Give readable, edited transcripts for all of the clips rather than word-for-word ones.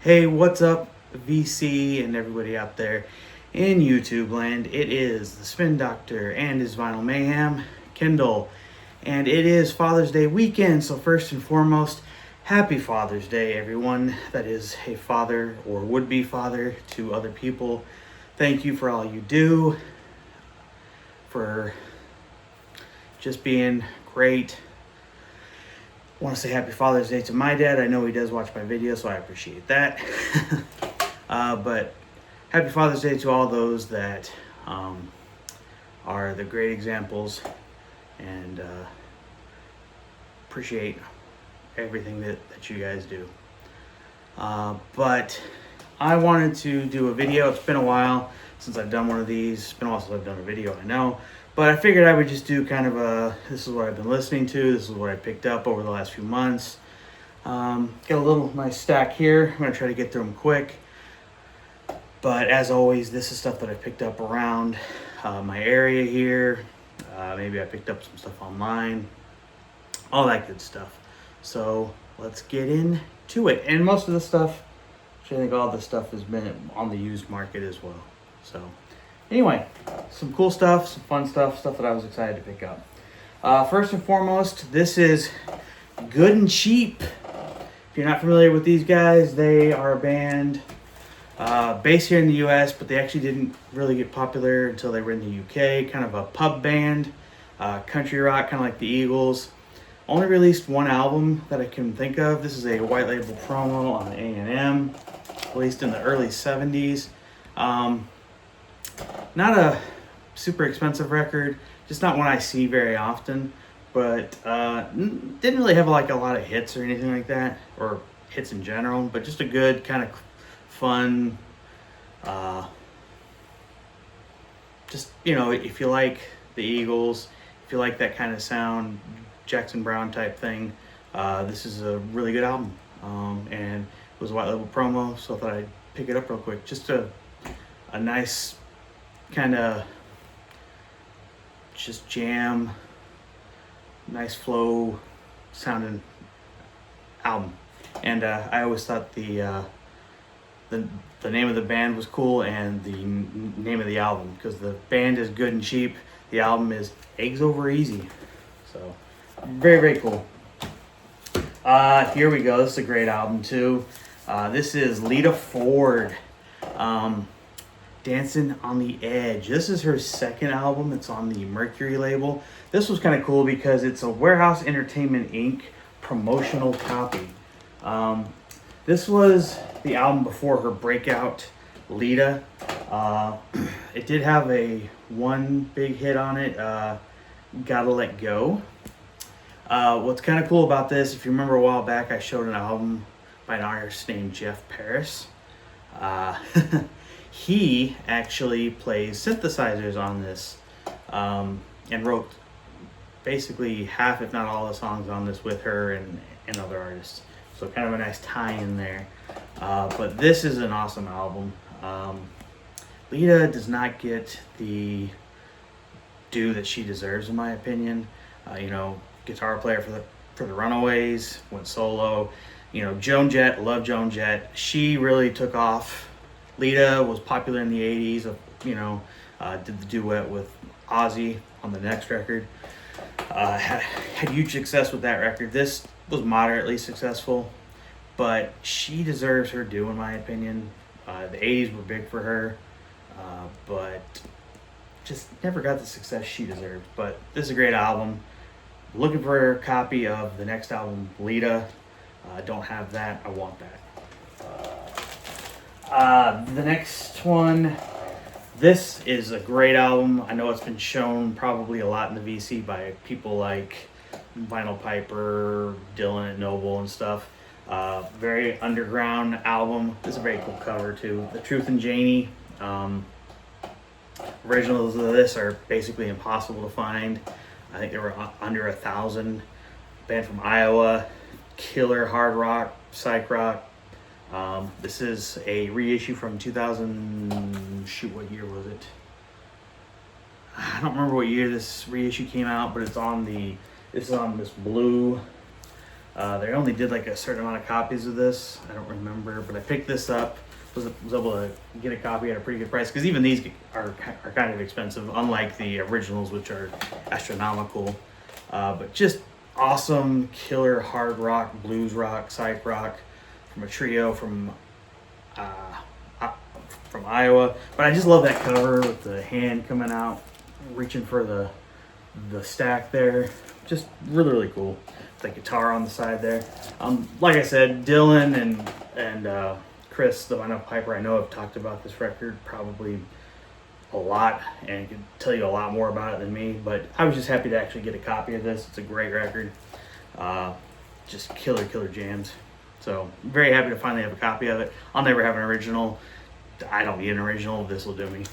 Hey, what's up, VC and everybody out there in YouTube land? It is the Spin Doctor and his Vinyl Mayhem, Kendall, and it is Father's Day weekend. So first and foremost, happy Father's Day, everyone that is a father or would-be father to other people. Thank you for all you do, for just being great. I want to say happy Father's Day to my dad. I know he does watch my videos, so I appreciate that. But happy Father's Day to all those that are the great examples, and appreciate everything that you guys do. But I wanted to do a video. It's been a while since I've done one of these. It's been a while since I've done a video, I know. But I figured I would just do kind of this is what I've been listening to. This is what I picked up over the last few months. Got a little nice stack here. I'm going to try to get through them quick. But as always, this is stuff that I picked up around my area here. Maybe I picked up some stuff online. All that good stuff. So let's get into it. And most of the stuff, I think all the stuff has been on the used market as well. So anyway, some cool stuff, some fun stuff that I was excited to pick up. First and foremost, this is Good and Cheap. If you're not familiar with these guys, they are a band based here in the US, but they actually didn't really get popular until they were in the UK. Kind of a pub band, country rock, kind of like the Eagles. Only released one album that I can think of. This is a white label promo on A&M, released in the early 70s. Not a super expensive record, just not one I see very often, but didn't really have like a lot of hits or anything like that, or hits in general, but just a good kind of fun, just, you know, if you like the Eagles, if you like that kind of sound, Jackson Brown type thing, this is a really good album, and it was a white label promo, so I thought I'd pick it up real quick. Just a nice kind of just jam, nice flow sounding album. And I always thought the name of the band was cool, and the name of the album, because the band is Good and Cheap, the album is Eggs Over Easy. So very cool. Here we go. This is a great album too. This is Lita Ford, Dancing on the Edge. This is her second album. It's on the Mercury label. This was kind of cool because it's a Warehouse Entertainment Inc. promotional copy. This was the album before her breakout, Lita. It did have one big hit on it, Gotta Let Go. What's kind of cool about this, if you remember a while back, I showed an album by an artist named Jeff Paris. He actually plays synthesizers on this, and wrote basically half, if not all, the songs on this with her and other artists. So kind of a nice tie-in there. But this is an awesome album. Lita does not get the due that she deserves, in my opinion. Guitar player for the Runaways, went solo. Joan Jett, love Joan Jett. She really took off. Lita was popular in the 80s, did the duet with Ozzy on the next record. Had huge success with that record. This was moderately successful, but she deserves her due, in my opinion. The 80s were big for her, but just never got the success she deserved. But this is a great album. Looking for a copy of the next album, Lita. Don't have that. I want that. The next one, this is a great album. I know it's been shown probably a lot in the VC by people like Vinyl Piper, Dylan at Noble and stuff. Very underground album. This is a very cool cover too. The Truth and Janie. Originals of this are basically impossible to find. I think they were under 1,000. Band from Iowa, killer hard rock, psych rock. This is a reissue from 2000. Shoot, what year was it? I don't remember what year this reissue came out, but it's on this blue They only did like a certain amount of copies of this. I don't remember, but I picked this up. Was able to get a copy at a pretty good price, because even these are kind of expensive, unlike the originals, which are astronomical. But just awesome, killer hard rock, blues rock, psych rock from a trio from Iowa. But I just love that cover with the hand coming out, reaching for the stack there. Just really, really cool. The guitar on the side there. Like I said, Dylan and Chris, the vinyl piper, I know have talked about this record probably a lot and can tell you a lot more about it than me, but I was just happy to actually get a copy of this. It's a great record. Just killer jams. So very happy to finally have a copy of it. I'll never have an original. I don't need an original. This will do me.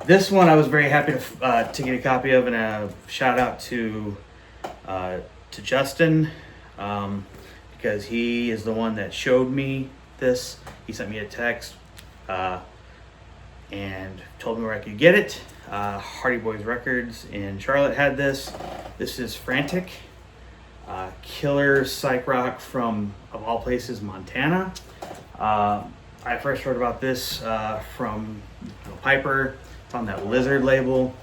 This one I was very happy to get a copy of, and a shout out to Justin, because he is the one that showed me this. He sent me a text and told me where I could get it. Hardy Boys Records in Charlotte had this. This is Frantic, killer psych rock from, of all places, Montana. I first heard about this from Piper. It's on that Lizard label.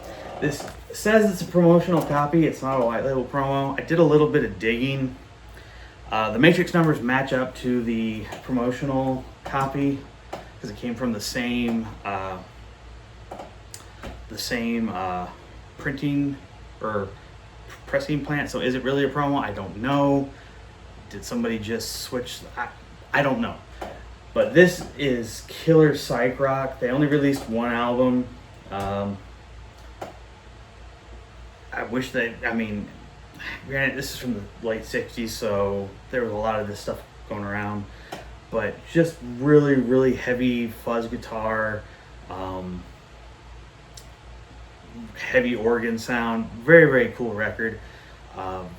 This says it's a promotional copy. It's not a white label promo. I did a little bit of digging. The matrix numbers match up to the promotional copy because it came from the same printing or pressing plant. So is it really a promo? I don't know. Did somebody just switch? I don't know. But this is killer psych rock. They only released one album. I wish they, I mean, granted, this is from the late 60s, so there was a lot of this stuff going around. But just really heavy fuzz guitar, heavy organ sound. Very cool record.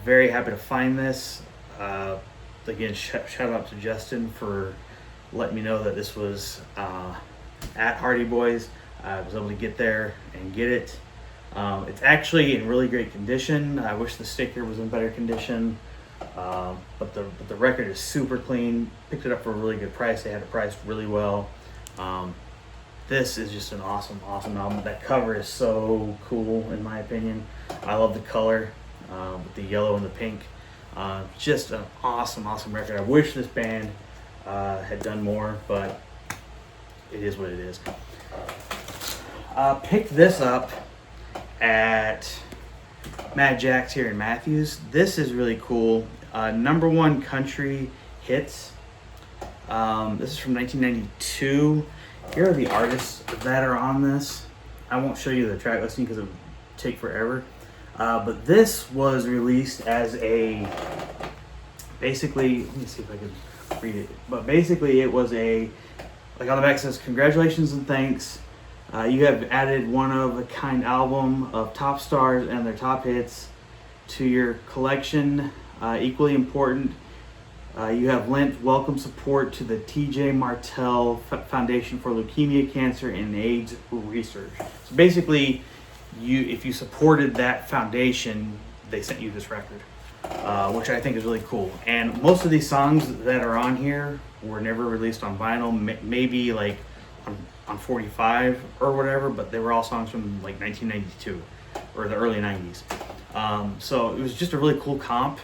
Very happy to find this. Again, shout out to Justin for letting me know that this was at Hardy Boys. I was able to get there and get it. It's actually in really great condition. I wish the sticker was in better condition, but the record is super clean. Picked it up for a really good price. They had it priced really well. This is just an awesome album. That cover is so cool, in my opinion. I love the color with the yellow and the pink. Just an awesome record. I wish this band had done more, but it is what it is. Picked this up at Mad Jack's here in Matthews. This is really cool. #1 country hits. This is from 1992. Here are the artists that are on this. I won't show you the track listing because it would take forever. But this was released as a, basically, let me see if I can read it. But basically it was a, like on the back it says, congratulations and thanks. You have added one-of-a-kind album of top stars and their top hits to your collection. Equally important, you have lent welcome support to the T.J. Martell Foundation for Leukemia, Cancer, and AIDS Research. So basically, if you supported that foundation, they sent you this record, which I think is really cool. And most of these songs that are on here were never released on vinyl, maybe like on 45 or whatever, but they were all songs from like 1992 or the early 90s. So it was just a really cool comp.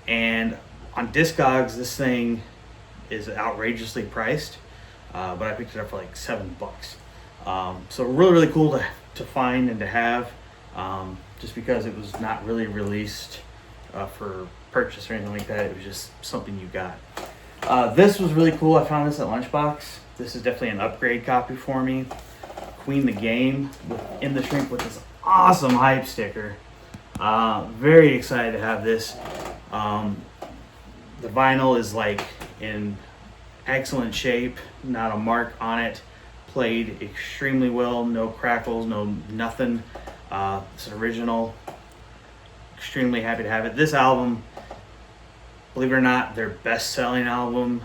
And on Discogs, this thing is outrageously priced, but I picked it up for like $7. So really cool to find and to have, just because it was not really released for purchase or anything like that. It was just something you got. This was really cool. I found this at Lunchbox. This is definitely an upgrade copy for me. Queen the Game in the shrink with this awesome hype sticker. Very excited to have this. The vinyl is like in excellent shape, not a mark on it. Played extremely well, no crackles, nothing. It's an original. Extremely happy to have it. This album, believe it or not, their best-selling album,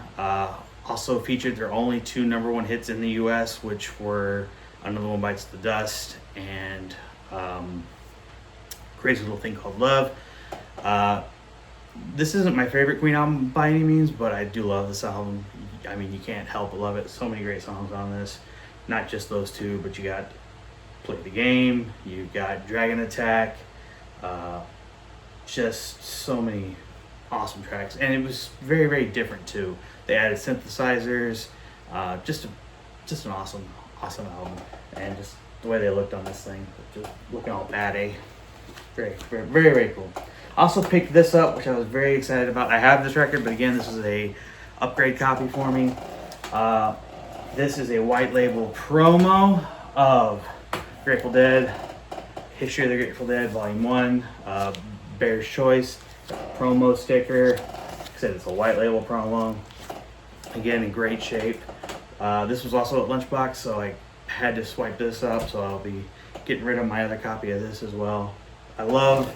also featured their only 2 #1 hits in the U.S., which were Another One Bites the Dust and crazy little thing called Love. This isn't my favorite Queen album by any means, but I do love this album. I mean, you can't help but love it. So many great songs on this. Not just those two, but you got Play the Game, you got Dragon Attack, just so many awesome tracks. And it was very, very different too. They added synthesizers, just an awesome album. And just the way they looked on this thing, just looking all batty. Very, very, very, very cool. Also picked this up, which I was very excited about. I have this record, but again, this is a upgrade copy for me. This is a white label promo of Grateful Dead, History of the Grateful Dead, Volume 1, Bear's Choice, promo sticker. Like I said, it's a white label promo. Again, in great shape. This was also at Lunchbox, so I had to swipe this up, so I'll be getting rid of my other copy of this as well. I love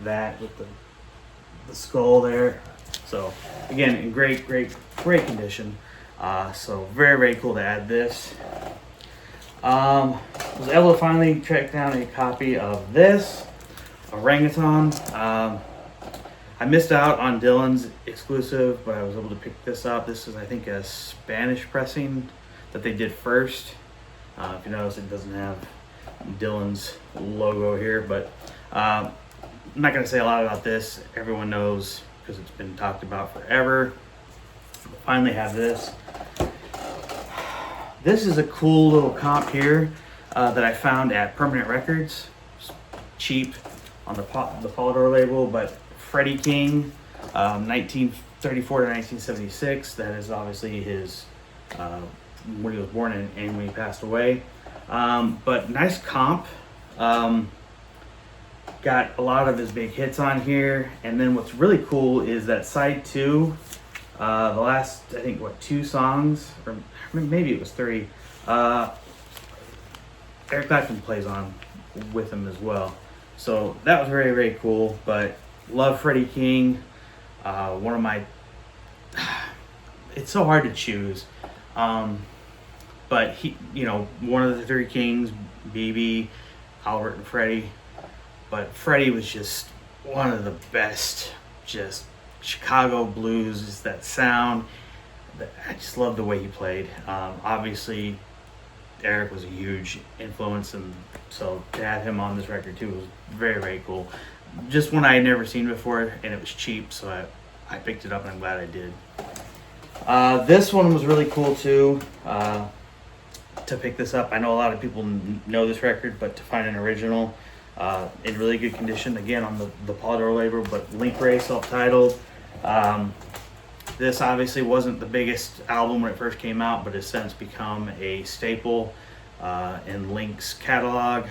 that with the skull there. So again, in great condition. So very, very cool to add this. Was able to finally track down a copy of this Orangutan. I missed out on Dylan's exclusive, but I was able to pick this up. This is, I think, a Spanish pressing that they did first. If you notice, it doesn't have Dylan's logo here, but I'm not going to say a lot about this. Everyone knows because it's been talked about forever. Finally have this. This is a cool little comp here that I found at Permanent Records. It's cheap on the Polydor label, but Freddie King, 1934 to 1976. That is obviously his when he was born and when he passed away. But nice comp. Got a lot of his big hits on here, and then what's really cool is that side 2, the last, I think, 2 songs, or maybe it was 3, Eric Clapton plays on with him as well. So that was very, very cool. But love Freddie King. One of my, it's so hard to choose. But he, one of the 3 kings, BB, Albert, and Freddie. But Freddie was just one of the best. Just Chicago blues, just that sound. I just love the way he played. Obviously, Eric was a huge influence, and so to have him on this record too was very, very cool. Just one I had never seen before, and it was cheap, so I picked it up, and I'm glad I did. This one was really cool too. To pick this up, I know a lot of people know this record, but to find an original in really good condition, again on the Polydor label, but Link Ray self-titled. This obviously wasn't the biggest album when it first came out, but has since become a staple in Link's catalog.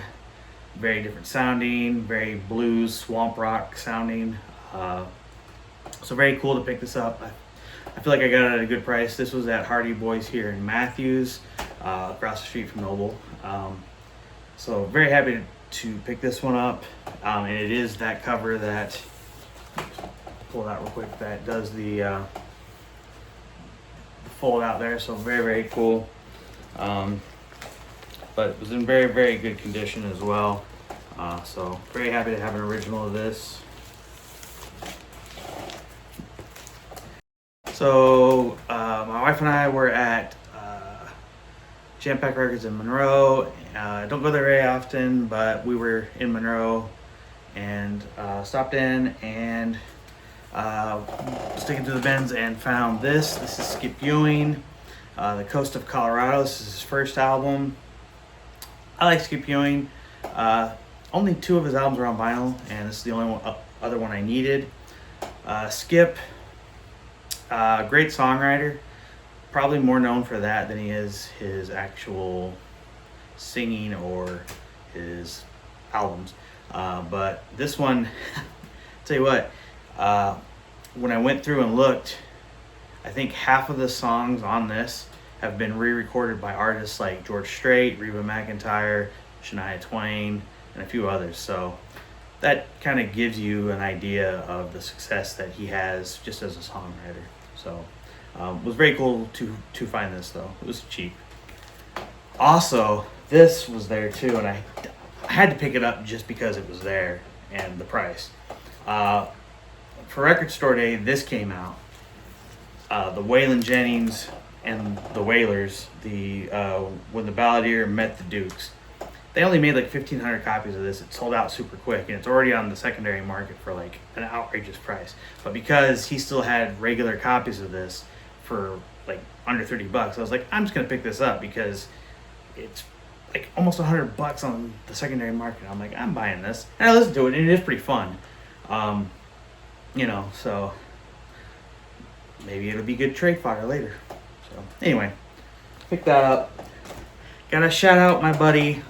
Very different sounding, very blues, swamp rock sounding. So very cool to pick this up. I feel like I got it at a good price. This was at Hardy Boys here in Matthews, across the street from Noble. So very happy to pick this one up. And it is that cover that, pull it out real quick, that does the fold out there. So very, very cool. But it was in very, very good condition as well. So very happy to have an original of this. So my wife and I were at Jam Pack Records in Monroe. I don't go there very often, but we were in Monroe and stopped in and sticking to the bins and found this. This is Skip Ewing, The Coast of Colorado. This is his first album. I like Skip Ewing. Only 2 of his albums are on vinyl, and this is the only other one I needed. Skip, great songwriter. Probably more known for that than he is his actual singing or his albums. But this one, tell you what, when I went through and looked, I think half of the songs on this have been re-recorded by artists like George Strait, Reba McEntire, Shania Twain, and a few others. So that kind of gives you an idea of the success that he has just as a songwriter. So it was very cool to find this, though. It was cheap. Also, this was there too, and I had to pick it up just because it was there and the price. For Record Store Day, this came out. The Waylon Jennings and the Wailers, when the Balladeer met the Dukes. They only made like 1,500 copies of this. It sold out super quick, and it's already on the secondary market for like an outrageous price. But because he still had regular copies of this for like under $30, I was like, I'm just gonna pick this up because it's like almost $100 on the secondary market. I'm like, I'm buying this, and I listened to it, and it is pretty fun. So maybe it'll be good trade fodder later. So anyway, pick that up. Gotta shout out my buddy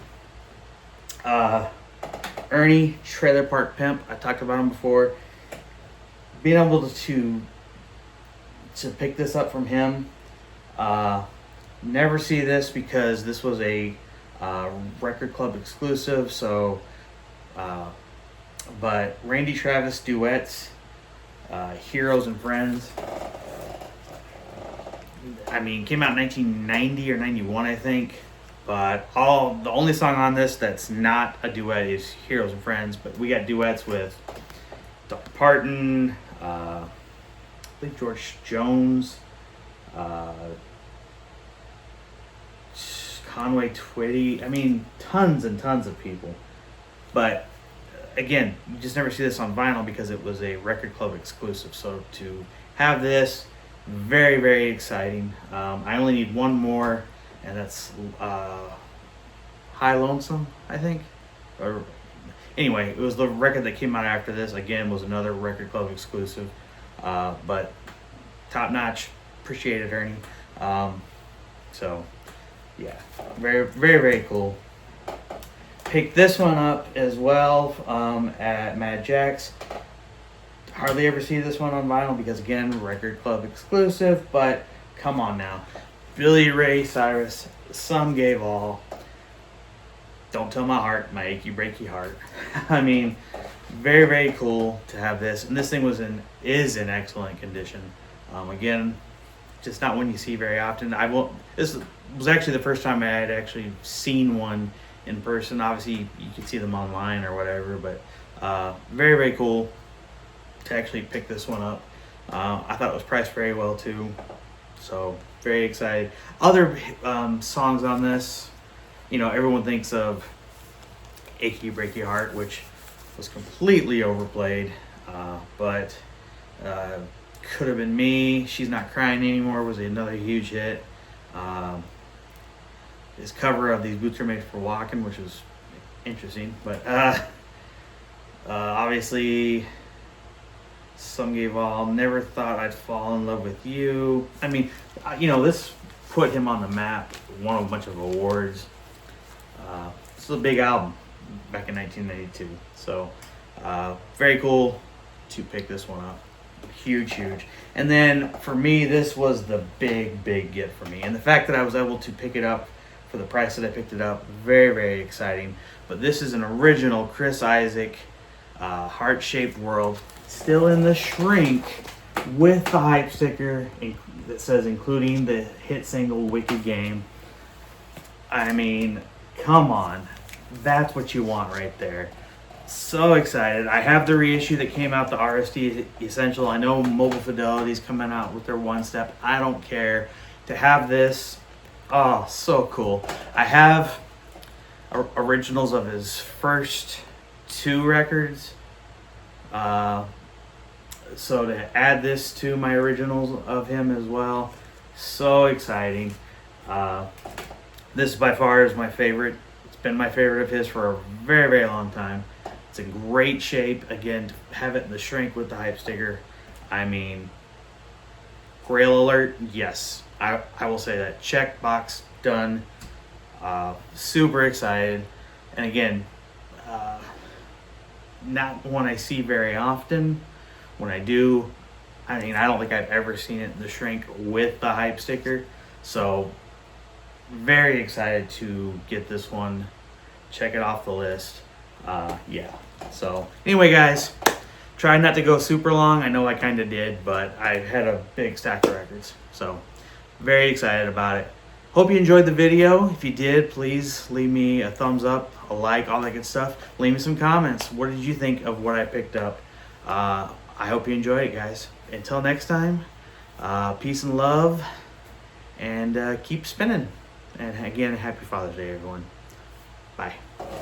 Ernie, Trailer Park Pimp. I talked about him before. Being able to pick this up from him. Never see this because this was a record club exclusive. So, but Randy Travis duets, Heroes and Friends. I mean, came out in 1990 or 91, I think. But the only song on this that's not a duet is Heroes and Friends. But we got duets with Dr. Parton, I think George Jones, Conway Twitty. I mean, tons and tons of people. But again, you just never see this on vinyl because it was a record club exclusive. So to have this, very, very exciting. I only need one more, and that's High Lonesome, I think. Or anyway, it was the record that came out after this. Again, was another record club exclusive. But top notch. Appreciate it, Ernie. So yeah, very, very, very cool. Picked this one up as well at Mad Jack's. Hardly ever see this one on vinyl because, again, record club exclusive, but come on now. Billy Ray Cyrus, Some Gave All. Don't Tell My Heart, My Achy Breaky Heart. I mean, very, very cool to have this. And this thing is in excellent condition. Again, just not one you see very often. This was actually the first time I had actually seen one in person. Obviously, you could see them online or whatever, but very, very cool to actually pick this one up. I thought it was priced very well too, so very excited. Other songs on this, everyone thinks of Achy Breaky Heart, which was completely overplayed, but Could Have Been Me, She's Not Crying Anymore was another huge hit. His cover of These Boots Are Made for Walking, which was interesting, but obviously Some Gave All, Never Thought I'd Fall in Love with You. I mean, this put him on the map, won a bunch of awards. This is a big album back in 1992, so very cool to pick this one up. Huge. And then for me, this was the big gift for me, and the fact that I was able to pick it up for the price that I picked it up, very, very exciting. But this is an original Chris Isaak heart-shaped world, still in the shrink, with the hype sticker that says including the hit single Wicked Game. I mean, come on, that's what you want right there. So excited. I have the reissue that came out, the RSD Essential. I know Mobile Fidelity's coming out with their one step. I don't care. To have this, oh, so cool. I have originals of his first two records. So to add this to my originals of him as well, so exciting. This by far is my favorite. It's been my favorite of his for a very, very long time. It's in great shape. Again, to have it in the shrink with the hype sticker, I mean, Grail alert, yes. I will say that. Check box done. Super excited. And again, not one I see very often. When I do, I mean, I don't think I've ever seen it in the shrink with the hype sticker. So, very excited to get this one. Check it off the list. Yeah. So, anyway, guys, try not to go super long. I know I kind of did, but I had a big stack of records. So, very excited about it. Hope you enjoyed the video. If you did, please leave me a thumbs up, a like, all that good stuff. Leave me some comments. What did you think of what I picked up? I hope you enjoyed it, guys. Until next time, peace and love, and keep spinning. And again, happy Father's Day, everyone. Bye.